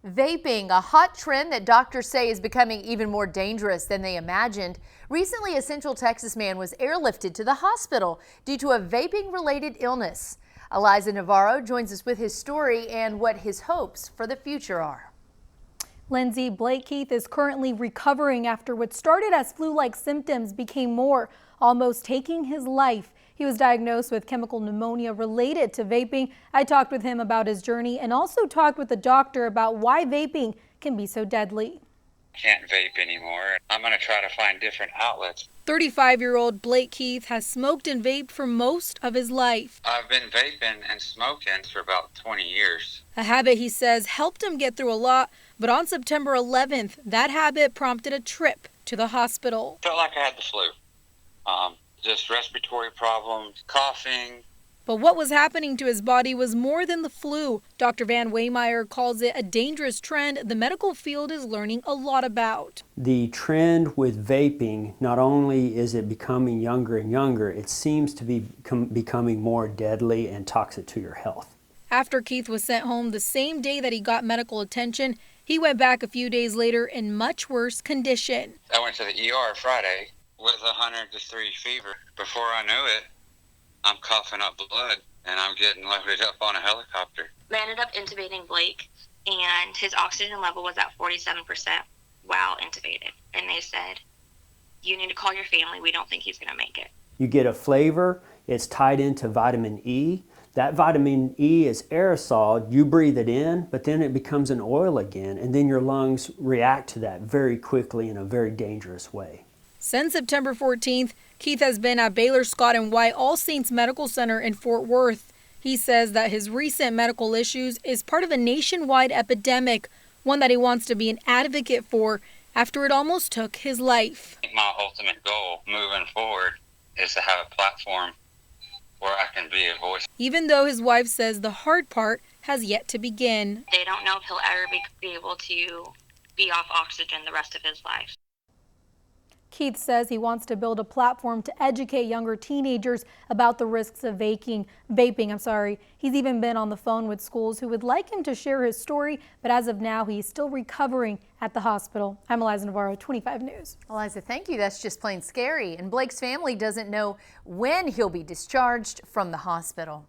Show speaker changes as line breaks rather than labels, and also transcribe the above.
Vaping, a hot trend that doctors say is becoming even more dangerous than they imagined. Recently, a Central Texas man was airlifted to the hospital due to a vaping-related illness. Eliza Navarro joins us with his story and what his hopes for the future are.
Lindsay, Blake Keith is currently recovering after what started as flu-like symptoms became more, almost taking his life. He was diagnosed with chemical pneumonia related to vaping. I talked with him about his journey and also talked with the doctor about why vaping can be so deadly.
Can't vape anymore. I'm going to try to find different outlets.
35-year-old Blake Keith has smoked and vaped for most of his life.
I've been vaping and smoking for about 20 years.
A habit he says helped him get through a lot, but on September 11th, that habit prompted a trip to the hospital.
Felt like I had the flu. Just respiratory problems, coughing.
But what was happening to his body was more than the flu. Dr. Van Waymeyer calls it a dangerous trend the medical field is learning a lot about.
The trend with vaping, not only is it becoming younger and younger, it seems to be becoming more deadly and toxic to your health.
After Keith was sent home the same day that he got medical attention, he went back a few days later in much worse condition.
I went to the ER Friday with 103 fever. Before I knew it, I'm coughing up blood and I'm getting loaded up on a helicopter.
They ended up intubating Blake, and his oxygen level was at 47% while intubated. And they said, you need to call your family. We don't think he's going to make it.
You get a flavor, it's tied into vitamin E. That vitamin E is aerosol, you breathe it in, but then it becomes an oil again, and then your lungs react to that very quickly in a very dangerous way.
Since September 14th, Keith has been at Baylor Scott and White All Saints Medical Center in Fort Worth. He says that his recent medical issues is part of a nationwide epidemic, one that he wants to be an advocate for after it almost took his life.
My ultimate goal moving forward is to have a platform where I can be a voice.
Even though his wife says the hard part has yet to begin.
They don't know if he'll ever be able to be off oxygen the rest of his life.
Keith says he wants to build a platform to educate younger teenagers about the risks of vaping. He's even been on the phone with schools who would like him to share his story, but as of now, he's still recovering at the hospital. I'm Eliza Navarro, 25 News.
Eliza, thank you. That's just plain scary. And Blake's family doesn't know when he'll be discharged from the hospital.